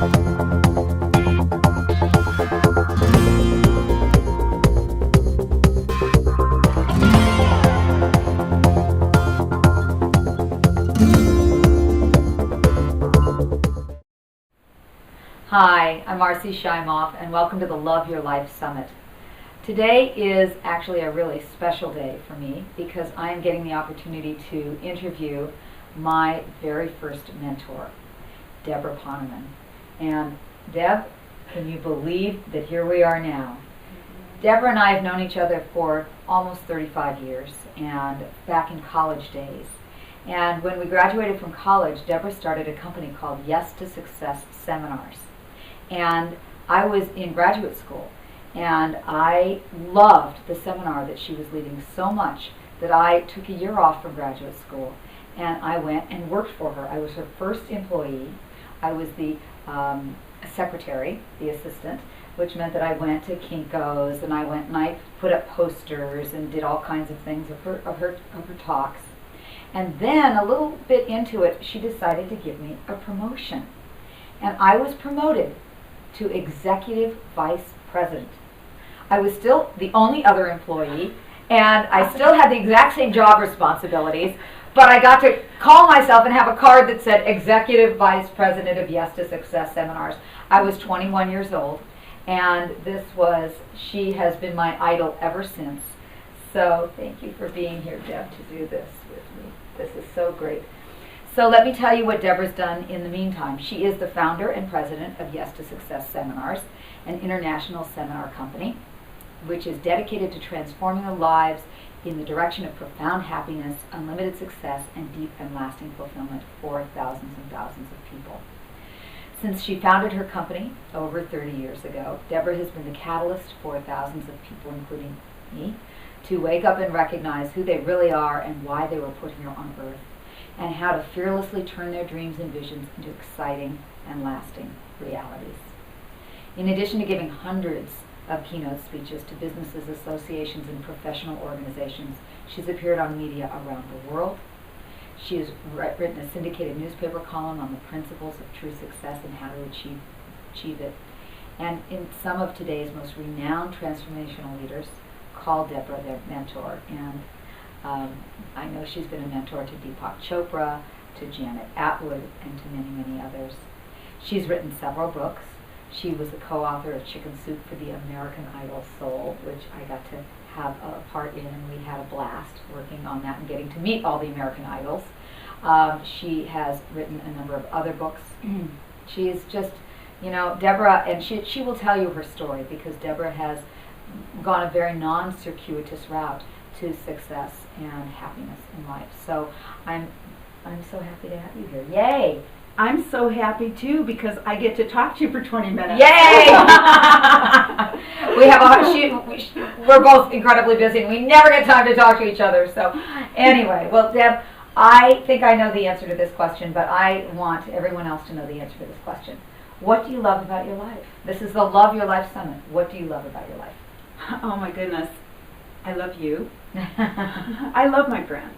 Hi, I'm Marci Shimoff, and welcome to the Love Your Life Summit. Today is actually a really special day for me because I am getting the opportunity to interview my very first mentor, Debra Poneman. And Deb, can you believe that here we are now? Debra and I have known each other for almost 35 years, and back in college days. And when we graduated from college, Debra started a company called Yes to Success Seminars. And I was in graduate school, and I loved the seminar that she was leading so much that I took a year off from graduate school, and I went and worked for her. I was her first employee. I was the secretary, the assistant, which meant that I went to Kinko's, and I put up posters and did all kinds of things of her talks. And then a little bit into it, she decided to give me a promotion, and I was promoted to executive vice president. I was still the only other employee, and I still had the exact same job responsibilities, but I got to call myself and have a card that said executive vice president of Yes to Success Seminars. I was 21 years old, and she has been my idol ever since. So thank you for being here, Deb, to do this with me. This is so great. So let me tell you what Debra's done in the meantime. She is the founder and president of Yes to Success Seminars, an international seminar company, which is dedicated to transforming the lives in the direction of profound happiness, unlimited success, and deep and lasting fulfillment for thousands and thousands of people. Since she founded her company over 30 years ago, Debra has been the catalyst for thousands of people, including me, to wake up and recognize who they really are and why they were put here on earth, and how to fearlessly turn their dreams and visions into exciting and lasting realities. In addition to giving hundreds of keynote speeches to businesses, associations, and professional organizations, she's appeared on media around the world. She has written a syndicated newspaper column on the principles of true success and how to achieve it. And in some of today's most renowned transformational leaders call Debra their mentor. And I know she's been a mentor to Deepak Chopra, to Janet Atwood, and to many, many others. She's written several books. She was the co-author of Chicken Soup for the American Idol Soul, which I got to have a part in, and we had a blast working on that and getting to meet all the American Idols. She has written a number of other books. She is just, Debra, and she will tell you her story, because Debra has gone a very non-circuitous route to success and happiness in life. So I'm so happy to have you here. Yay! I'm so happy too, because I get to talk to you for 20 minutes. Yay! We're both incredibly busy, and we never get time to talk to each other. So anyway, well, Deb, I think I know the answer to this question, but I want everyone else to know the answer to this question. What do you love about your life? This is the Love Your Life Summit. What do you love about your life? Oh my goodness. I love you. I love my friends.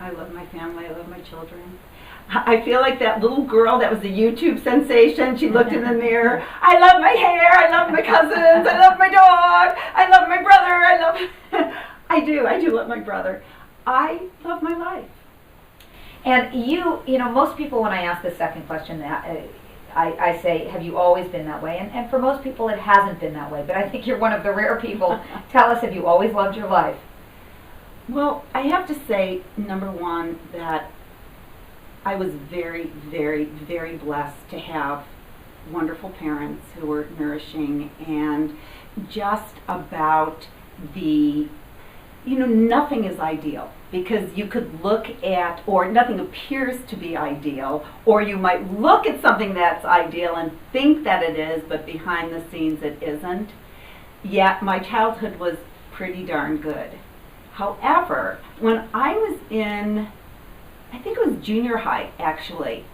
I love my family. I love my children. I feel like that little girl that was a YouTube sensation. She looked in the mirror. I love my hair. I love my cousins. I love my dog. I love my brother. I do love my brother. I love my life. And most people, when I ask the second question, I say, have you always been that way? And for most people, it hasn't been that way. But I think you're one of the rare people. Tell us, have you always loved your life? Well, I have to say, number one, that I was very, very, very blessed to have wonderful parents who were nourishing, and just about nothing is ideal, because you could look at, or nothing appears to be ideal, or you might look at something that's ideal and think that it is, but behind the scenes it isn't. Yet my childhood was pretty darn good. However, when I was in, I think it was junior high actually,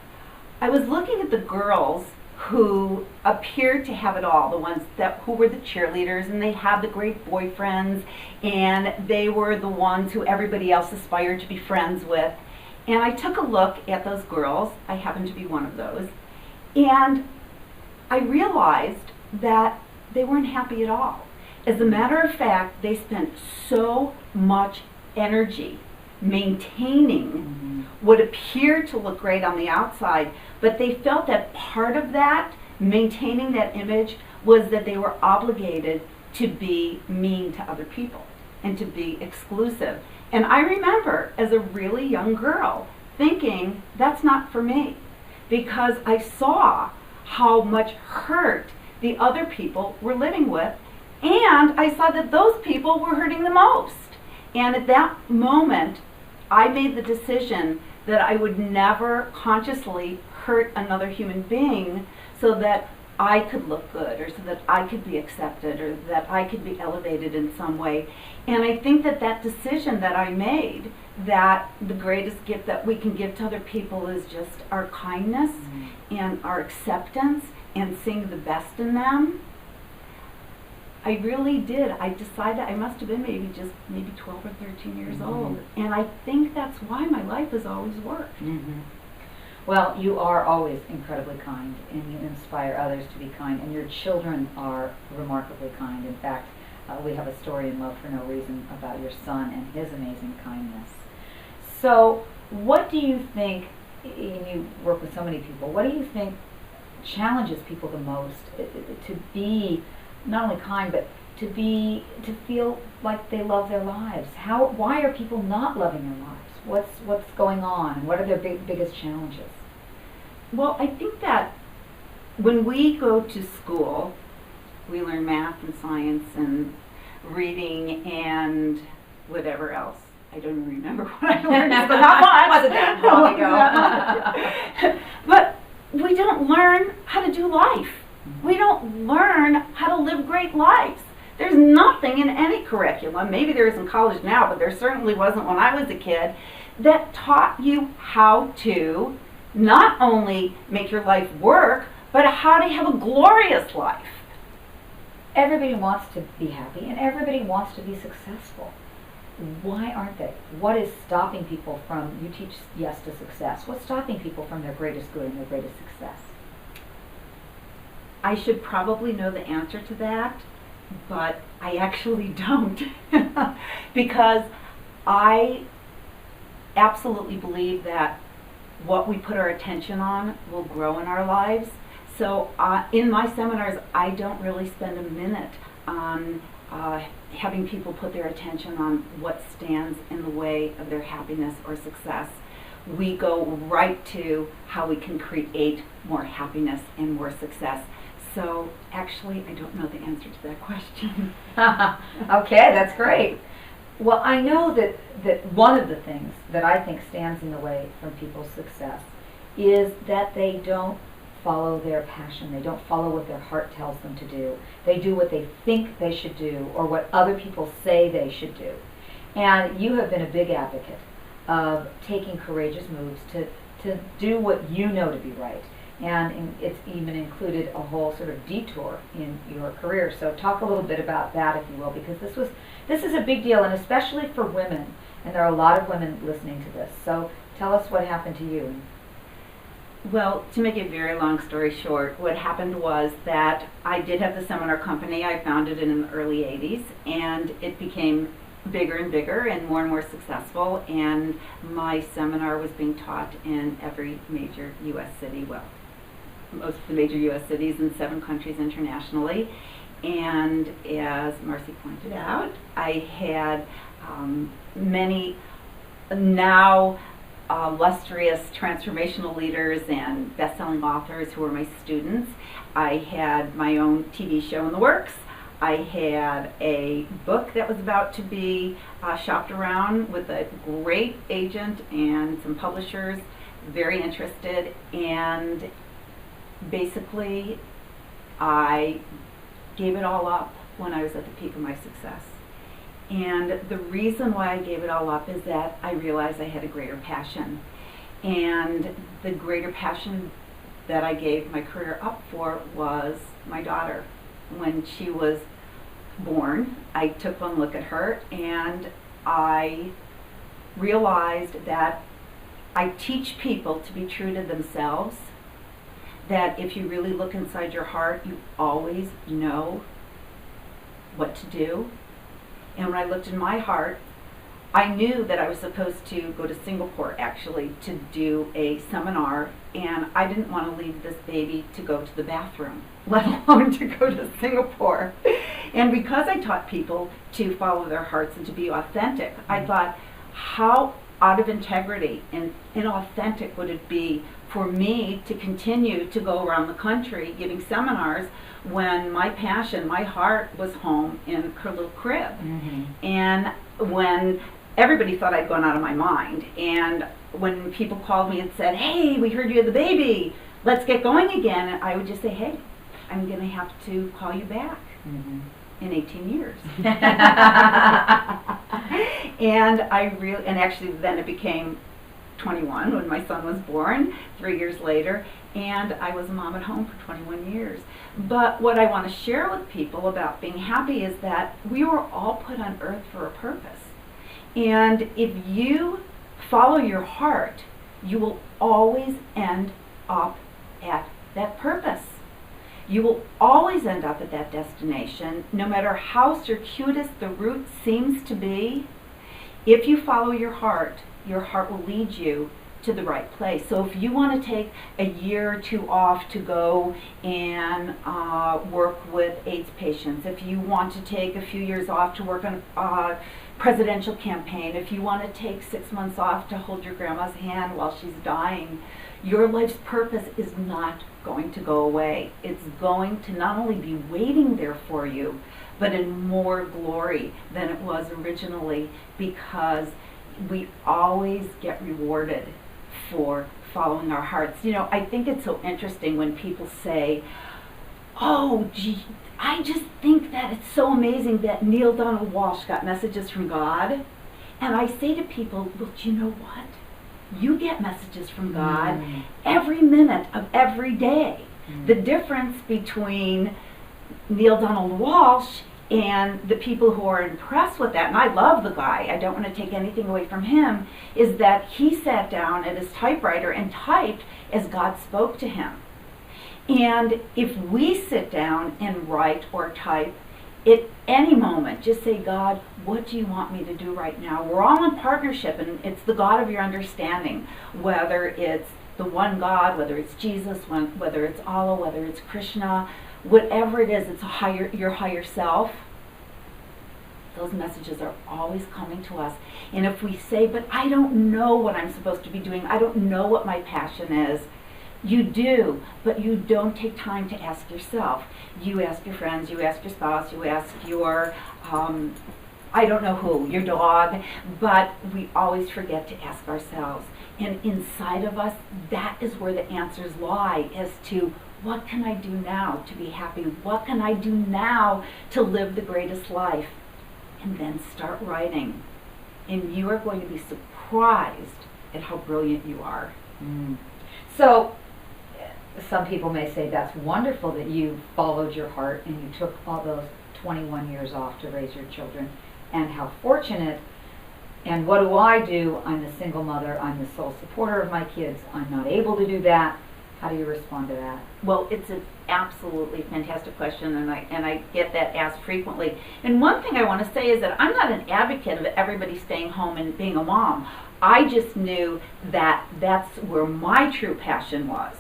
I was looking at the girls who appeared to have it all, the ones who were the cheerleaders, and they had the great boyfriends, and they were the ones who everybody else aspired to be friends with. And I took a look at those girls. I happened to be one of those. And I realized that they weren't happy at all. As a matter of fact, they spent so much energy maintaining what appeared to look great on the outside, but they felt that part of that, maintaining that image, was that they were obligated to be mean to other people and to be exclusive. And I remember as a really young girl thinking, that's not for me, because I saw how much hurt the other people were living with, and I saw that those people were hurting the most. And at that moment, I made the decision that I would never consciously hurt another human being so that I could look good, or so that I could be accepted, or that I could be elevated in some way. And I think that that decision that I made, that the greatest gift that we can give to other people is just our kindness and our acceptance and seeing the best in them. I really did. I decided I must have been maybe 12 or 13 years old. And I think that's why my life has always worked. Well, you are always incredibly kind, and you inspire others to be kind, and your children are remarkably kind. In fact, we have a story in Love for No Reason about your son and his amazing kindness. So what do you think, and you work with so many people, what do you think challenges people the most to be not only kind, but to feel like they love their lives? Why are people not loving their lives? What's going on? What are their biggest challenges? Well, I think that when we go to school, we learn math and science and reading and whatever else. I don't even remember what I learned, but not much. Wasn't that long ago. But we don't learn how to do life. We don't learn how to live great lives. There's nothing in any curriculum, maybe there is in college now, but there certainly wasn't when I was a kid, that taught you how to not only make your life work, but how to have a glorious life. Everybody wants to be happy, and everybody wants to be successful. Why aren't they? What is stopping people from, you teach yes to success, what's stopping people from their greatest good and their greatest success? I should probably know the answer to that, but I actually don't. Because I absolutely believe that what we put our attention on will grow in our lives. So in my seminars, I don't really spend a minute on having people put their attention on what stands in the way of their happiness or success. We go right to how we can create more happiness and more success. So actually, I don't know the answer to that question. Okay, that's great. Well, I know that one of the things that I think stands in the way from people's success is that they don't follow their passion. They don't follow what their heart tells them to do. They do what they think they should do or what other people say they should do. And you have been a big advocate of taking courageous moves to do what you know to be right. And it's even included a whole sort of detour in your career. So talk a little bit about that, if you will, because this is a big deal, and especially for women. And there are a lot of women listening to this. So tell us what happened to you. Well, to make a very long story short, what happened was that I did have the seminar company. I founded it in the early 80s, and it became bigger and bigger and more successful, and my seminar was being taught in every major U.S. city, well, most of the major U.S. cities in 7 countries internationally. And as Marci pointed out, I had many now illustrious transformational leaders and best-selling authors who were my students. I had my own TV show in the works. I had a book that was about to be shopped around with a great agent and some publishers very interested, and basically I gave it all up when I was at the peak of my success. And the reason why I gave it all up is that I realized I had a greater passion. And the greater passion that I gave my career up for was my daughter. When she was born, I took one look at her and I realized that I teach people to be true to themselves, that if you really look inside your heart, you always know what to do. And when I looked in my heart, I knew that I was supposed to go to Singapore, actually, to do a seminar, and I didn't want to leave this baby to go to the bathroom, let alone to go to Singapore. And because I taught people to follow their hearts and to be authentic, I thought, how out of integrity and inauthentic would it be for me to continue to go around the country giving seminars when my passion, my heart was home in her little crib. And when everybody thought I'd gone out of my mind, and when people called me and said, hey, we heard you had the baby, let's get going again, I would just say, hey, I'm going to have to call you back in 18 years. And actually then it became 21 when my son was born, 3 years later, and I was a mom at home for 21 years. But what I want to share with people about being happy is that we were all put on earth for a purpose. And if you follow your heart, you will always end up at that purpose. You will always end up at that destination, no matter how circuitous the route seems to be. If you follow your heart will lead you to the right place. So if you want to take a year or two off to go and work with AIDS patients, if you want to take a few years off to work on a presidential campaign, if you want to take 6 months off to hold your grandma's hand while she's dying, your life's purpose is not going to go away. It's going to not only be waiting there for you, but in more glory than it was originally, because we always get rewarded for following our hearts. You know, I think it's so interesting when people say, oh, gee, I just think that it's so amazing that Neil Donald Walsh got messages from God. And I say to people, well, do you know what? You get messages from God every minute of every day. The difference between Neil Donald Walsh and the people who are impressed with that, and I love the guy, I don't want to take anything away from him, is that he sat down at his typewriter and typed as God spoke to him. And if we sit down and write or type, at any moment, just say, God, what do you want me to do right now? We're all in partnership, and it's the God of your understanding, whether it's the one God, whether it's Jesus, whether it's Allah, whether it's Krishna, whatever it is, it's your higher self. Those messages are always coming to us. And if we say, but I don't know what I'm supposed to be doing, I don't know what my passion is, you do, but you don't take time to ask yourself. You ask your friends, you ask your spouse, you ask your, I don't know who, your dog, but we always forget to ask ourselves. And inside of us, that is where the answers lie, as to what can I do now to be happy? What can I do now to live the greatest life? And then start writing. And you are going to be surprised at how brilliant you are. So, some people may say that's wonderful that you followed your heart and you took all those 21 years off to raise your children, and how fortunate. And what do? I'm a single mother, I'm the sole supporter of my kids, I'm not able to do that. How do you respond to that? Well, it's an absolutely fantastic question, and I get that asked frequently. And one thing I want to say is that I'm not an advocate of everybody staying home and being a mom. I just knew that that's where my true passion was.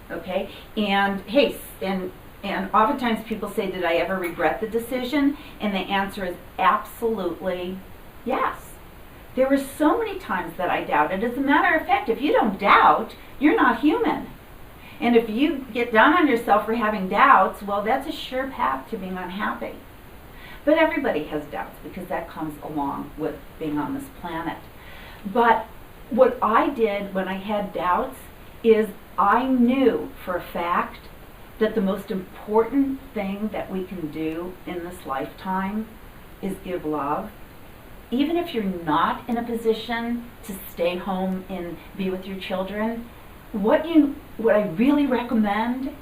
Okay? And hey, and oftentimes people say, did I ever regret the decision? And the answer is absolutely yes. There were so many times that I doubted. As a matter of fact, if you don't doubt, you're not human. And if you get down on yourself for having doubts, well, that's a sure path to being unhappy. But everybody has doubts, because that comes along with being on this planet. But what I did when I had doubts is I knew for a fact that the most important thing that we can do in this lifetime is give love. Even if you're not in a position to stay home and be with your children, what I really recommend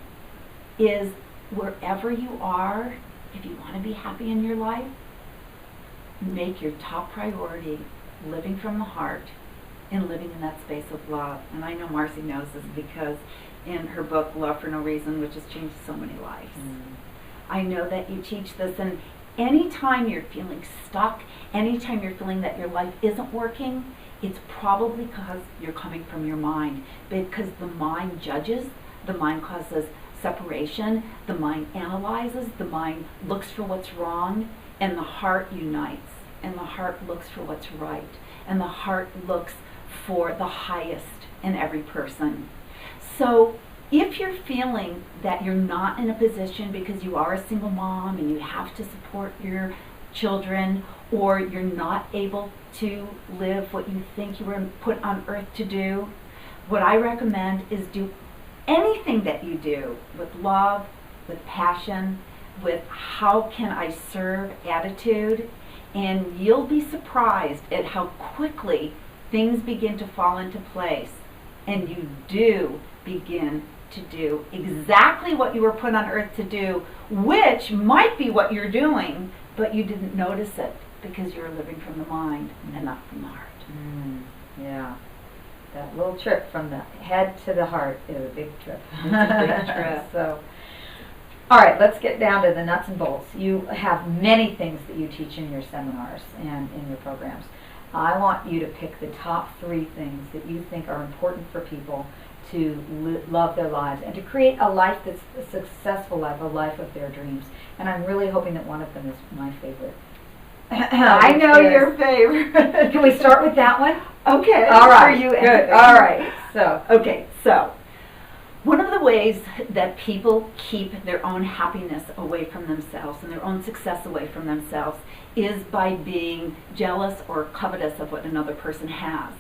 is, wherever you are, if you want to be happy in your life, make your top priority living from the heart and living in that space of love. And I know Marci knows this, because in her book, Love for No Reason, which has changed so many lives. I know that you teach this, and anytime you're feeling stuck, anytime you're feeling that your life isn't working, it's probably because you're coming from your mind. Because the mind judges, the mind causes separation, the mind analyzes, the mind looks for what's wrong, and the heart unites, and the heart looks for what's right, and the heart looks for the highest in every person. So if you're feeling that you're not in a position because you are a single mom and you have to support your children, or you're not able to live what you think you were put on earth to do, what I recommend is do anything that you do with love, with passion, with how can I serve attitude, and you'll be surprised at how quickly things begin to fall into place, and you do begin to do exactly what you were put on earth to do, which might be what you're doing, but you didn't notice it because you were living from the mind and not from the heart. Yeah. That little trip from the head to the heart is a big trip. It's a big trip. So, all right, let's get down to the nuts and bolts. You have many things that you teach in your seminars and in your programs. I want you to pick the top 3 things that you think are important for people to love their lives and to create a life that's a successful life, a life of their dreams. And I'm really hoping that one of them is my favorite. I know your favorite. Can we start with that one? Okay. All right. For you, Good. All right. So one of the ways that people keep their own happiness away from themselves and their own success away from themselves is by being jealous or covetous of what another person has.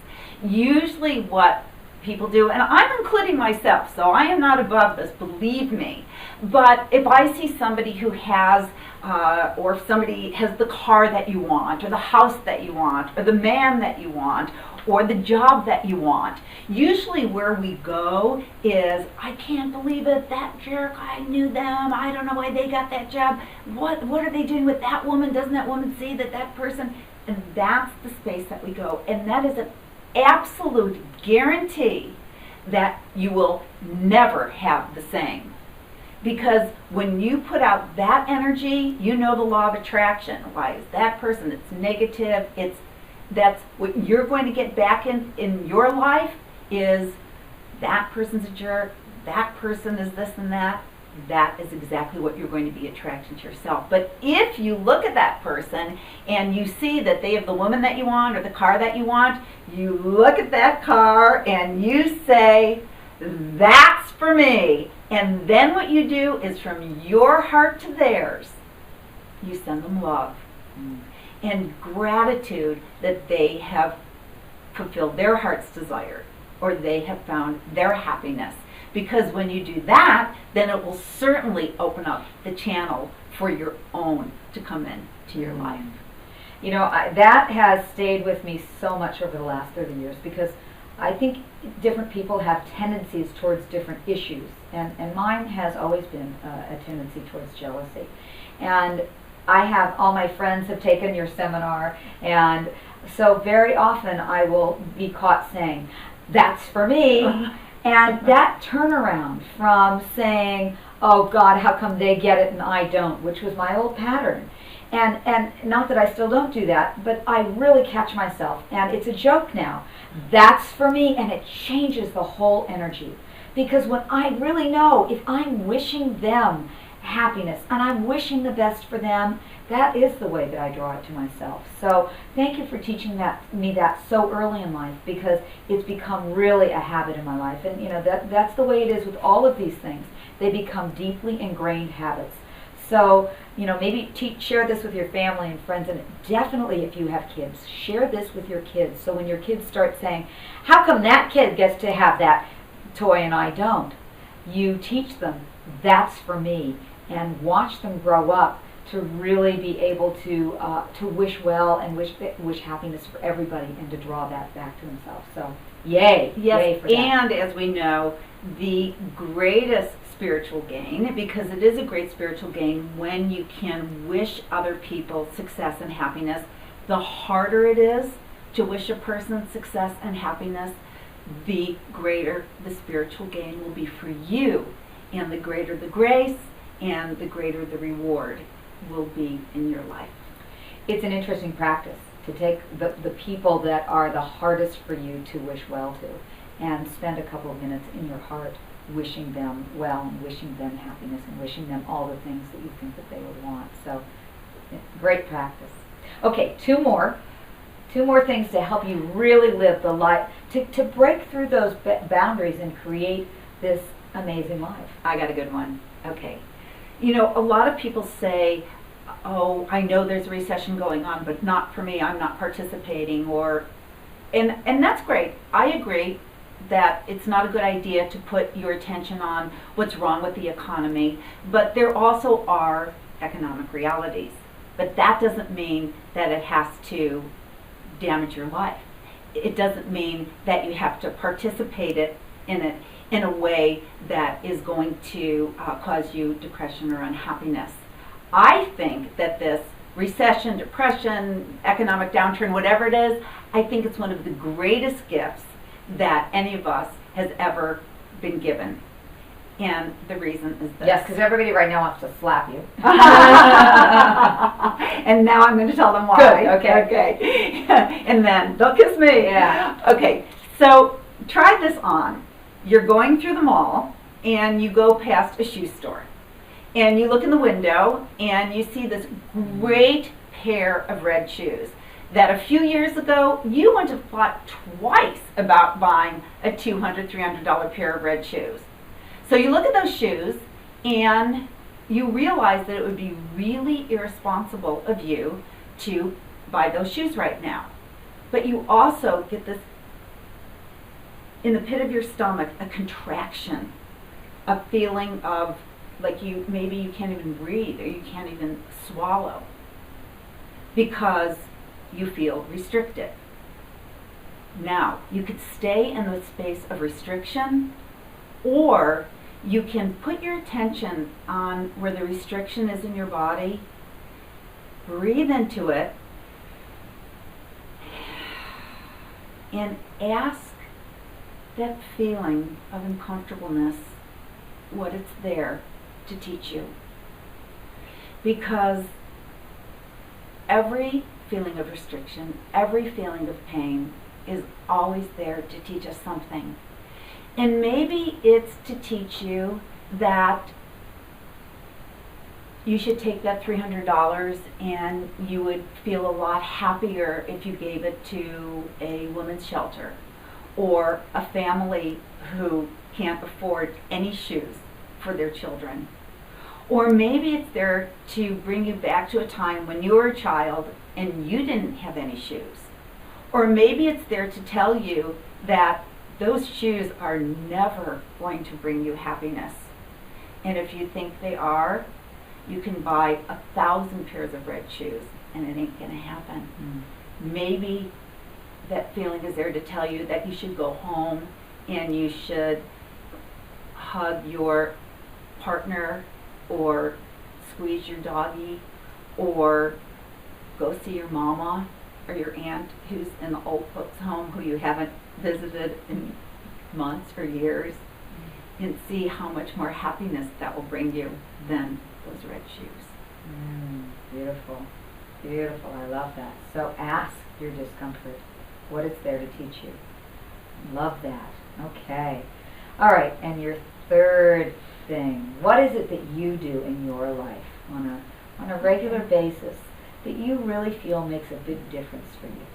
Usually what people do, and I'm including myself, so I am not above this, believe me, but if I see somebody who has or if somebody has the car that you want, or the house that you want, or the man that you want, or the job that you want, usually where we go is, I can't believe it, that jerk, I knew them, I don't know why they got that job, what are they doing with that woman, doesn't that woman see that person, and that's the space that we go, and that is an absolute guarantee that you will never have the same. Because when you put out that energy, you know the law of attraction. Why is that person? It's negative. That's what you're going to get back in your life is that person's a jerk, that person is this and that. That is exactly what you're going to be attracting to yourself. But if you look at that person and you see that they have the woman that you want or the car that you want, you look at that car and you say, that's for me. And then what you do is from your heart to theirs, you send them love and gratitude that they have fulfilled their heart's desire or they have found their happiness. Because when you do that, then it will certainly open up the channel for your own to come in to your life. You know, that has stayed with me so much over the last 30 years because I think different people have tendencies towards different issues. And mine has always been a tendency towards jealousy. And I have, all my friends have taken your seminar, and so very often I will be caught saying, that's for me. And that turnaround from saying, oh God, how come they get it and I don't, which was my old pattern. And not that I still don't do that, but I really catch myself. And it's a joke now. That's for me, and it changes the whole energy. Because when I really know, if I'm wishing them happiness and I'm wishing the best for them, that is the way that I draw it to myself. So thank you for teaching me that so early in life, because it's become really a habit in my life. And you know, that's the way it is with all of these things. They become deeply ingrained habits. So, you know, maybe share this with your family and friends, and definitely if you have kids, share this with your kids. So when your kids start saying, how come that kid gets to have that toy and I don't? You teach them, that's for me, and watch them grow up to really be able to wish well and wish happiness for everybody and to draw that back to themselves. So, yay! Yes, yay for that. And as we know, the greatest spiritual gain, because it is a great spiritual gain when you can wish other people success and happiness, the harder it is to wish a person success and happiness, the greater the spiritual gain will be for you, and the greater the grace and the greater the reward will be in your life. It's an interesting practice to take the people that are the hardest for you to wish well to and spend a couple of minutes in your heart wishing them well and wishing them happiness and wishing them all the things that you think that they would want. So, great practice. Okay, two more things to help you really live the life, to break through those boundaries and create this amazing life. I got a good one. Okay. You know, a lot of people say, oh, I know there's a recession going on, but not for me, I'm not participating, and that's great. I agree that it's not a good idea to put your attention on what's wrong with the economy, but there also are economic realities. But that doesn't mean that it has to damage your life. It doesn't mean that you have to participate in it in a way that is going to cause you depression or unhappiness. I think that this recession, depression, economic downturn, whatever it is, I think it's one of the greatest gifts that any of us has ever been given. And the reason is this. Yes, because everybody right now wants to slap you. And now I'm going to tell them why. Good, okay. Okay. And then they'll kiss me. Yeah. Okay, so try this on. You're going through the mall and you go past a shoe store. And you look in the window and you see this great pair of red shoes that a few years ago you wouldn't have thought twice about buying a $200, $300 pair of red shoes. So you look at those shoes and you realize that it would be really irresponsible of you to buy those shoes right now. But you also get this, in the pit of your stomach, a contraction, a feeling of like maybe you can't even breathe or you can't even swallow because you feel restricted. Now, you could stay in the space of restriction, or you can put your attention on where the restriction is in your body, breathe into it, and ask that feeling of uncomfortableness what it's there to teach you. Because every feeling of restriction, every feeling of pain is always there to teach us something. And maybe it's to teach you that you should take that $300 and you would feel a lot happier if you gave it to a women's shelter or a family who can't afford any shoes for their children. Or maybe it's there to bring you back to a time when you were a child and you didn't have any shoes. Or maybe it's there to tell you that those shoes are never going to bring you happiness. And if you think they are, you can buy 1,000 pairs of red shoes and it ain't gonna happen. Maybe that feeling is there to tell you that you should go home and you should hug your partner or squeeze your doggy or go see your mama or your aunt who's in the old folks home who you haven't visited in months or years, and see how much more happiness that will bring you than those red shoes. Beautiful. Beautiful. I love that. So ask your discomfort what it's there to teach you. Love that. Okay. All right. And your third thing. What is it that you do in your life on a regular basis that you really feel makes a big difference for you?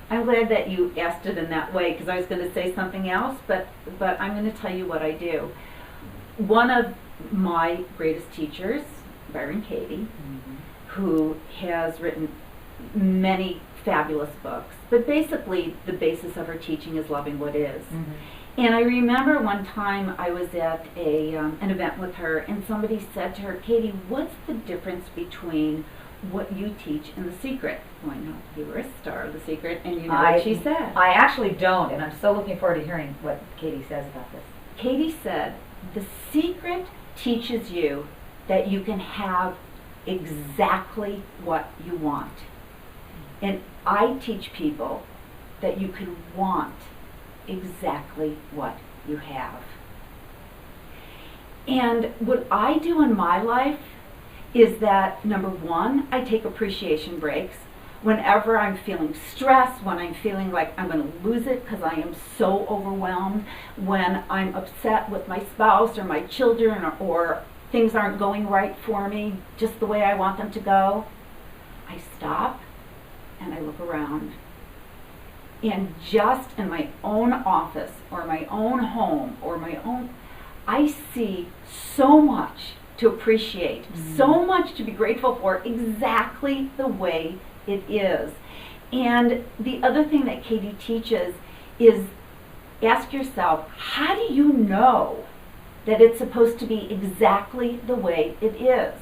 I'm glad that you asked it in that way because I was going to say something else, but I'm going to tell you what I do. One of my greatest teachers, Byron Katie, who has written many fabulous books, but basically the basis of her teaching is loving what is. And I remember one time I was at an event with her and somebody said to her, Katie, what's the difference between what you teach in The Secret? Well, I know you were a star of The Secret, and you know what she said. I actually don't, and I'm so looking forward to hearing what Katie says about this. Katie said, The Secret teaches you that you can have exactly what you want. And I teach people that you can want exactly what you have. And what I do in my life is that, number one, I take appreciation breaks. Whenever I'm feeling stressed, when I'm feeling like I'm going to lose it because I am so overwhelmed, when I'm upset with my spouse or my children, or things aren't going right for me just the way I want them to go, I stop and I look around. And just in my own office or my own home or I see so much to appreciate, so much to be grateful for, exactly the way it is. And the other thing that Katie teaches is, ask yourself, how do you know that it's supposed to be exactly the way it is?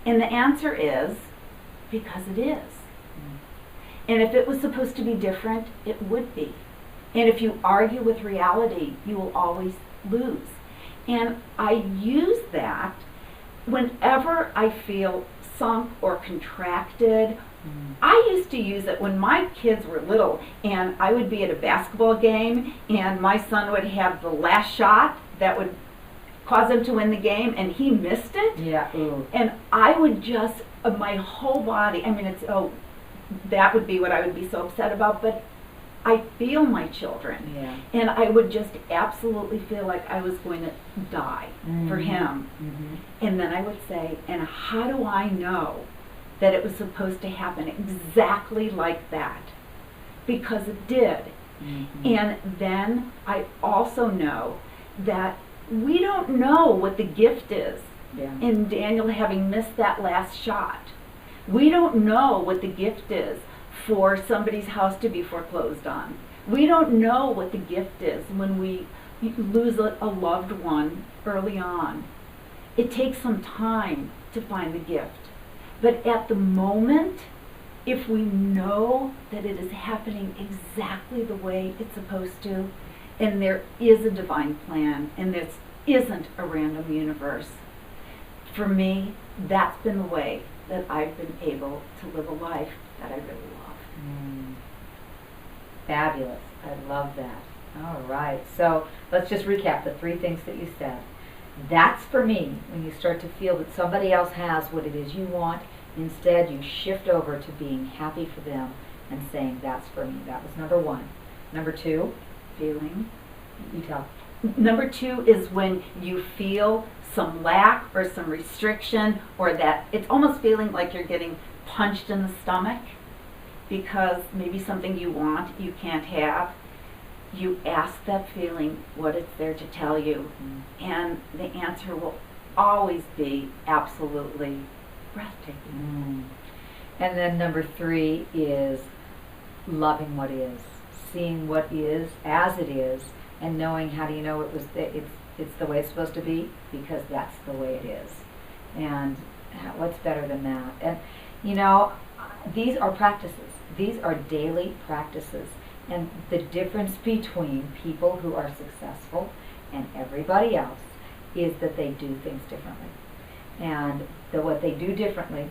And the answer is, because it is. And if it was supposed to be different, it would be. And if you argue with reality, you will always lose. And I use that whenever I feel sunk or contracted. I used to use it when my kids were little, and I would be at a basketball game, and my son would have the last shot that would cause him to win the game, and he missed it. Yeah. Ooh. And I would just, my whole body, I mean, that would be what I would be so upset about, but I feel my children. Yeah. And I would just absolutely feel like I was going to die for him. And then I would say, and how do I know that it was supposed to happen exactly like that? Because it did. And then I also know that we don't know what the gift is in Daniel having missed that last shot. We don't know what the gift is for somebody's house to be foreclosed on. We don't know what the gift is when we lose a loved one early on. It takes some time to find the gift. But at the moment, if we know that it is happening exactly the way it's supposed to, and there is a divine plan, and this isn't a random universe, for me, that's been the way that I've been able to live a life that I really love. Fabulous. I love that. All right. So let's just recap the 3 things that you said. That's for me, when you start to feel that somebody else has what it is you want. Instead, you shift over to being happy for them and saying, that's for me. That was number 1. Number 2, Feeling. you tell. Number 2 is when you feel some lack or some restriction, or that it's almost feeling like you're getting punched in the stomach because maybe something you want you can't have. You ask that feeling what it's there to tell you, and the answer will always be absolutely breathtaking. And then number 3 is loving what is, seeing what is as it is, and knowing, how do you know it's the way it's supposed to be? Because that's the way it is. And what's better than that? And you know, these are practices. These are daily practices. And the difference between people who are successful and everybody else is that they do things differently. And what they do differently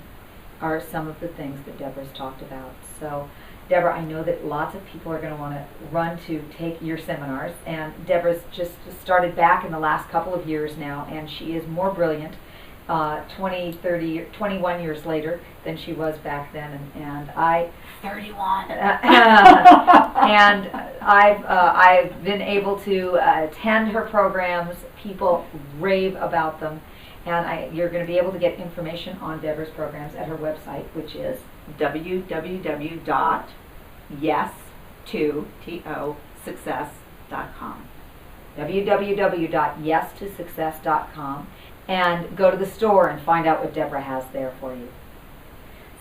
are some of the things that Debra's talked about. So, Debra, I know that lots of people are going to want to run to take your seminars, and Debra's just started back in the last couple of years now, and she is more brilliant 21 years later than she was back then, and I 31. And I've been able to attend her programs. People rave about them, and you're going to be able to get information on Debra's programs at her website, which is www.yes2success.com. www.yes2success.com, and go to the store and find out what Debra has there for you.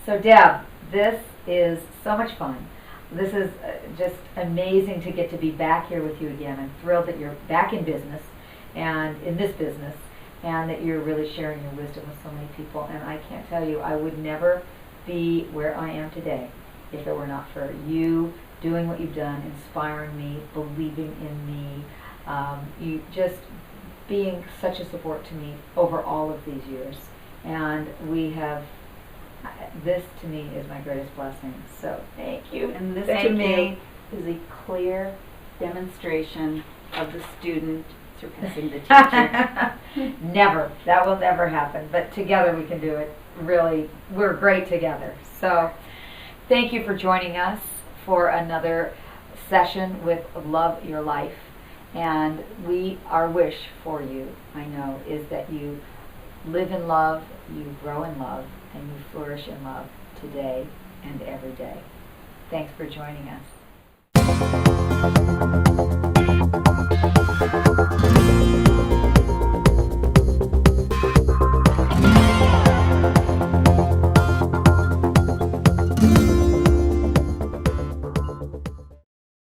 So Deb, this is so much fun. This is just amazing to get to be back here with you again. I'm thrilled that you're back in business, and in this business, and that you're really sharing your wisdom with so many people. And I can't tell you, I would never be where I am today if it were not for you doing what you've done, inspiring me, believing in me, you just being such a support to me over all of these years. And this to me is my greatest blessing. So thank you. And this Thank to me you. is a clear demonstration of the student surpassing the teacher. Never. That will never happen. But together we can do it. Really, we're great together. So thank you for joining us for another session with Love Your Life. And our wish for you, I know, is that you live in love, you grow in love, and you flourish in love today and every day. Thanks for joining us.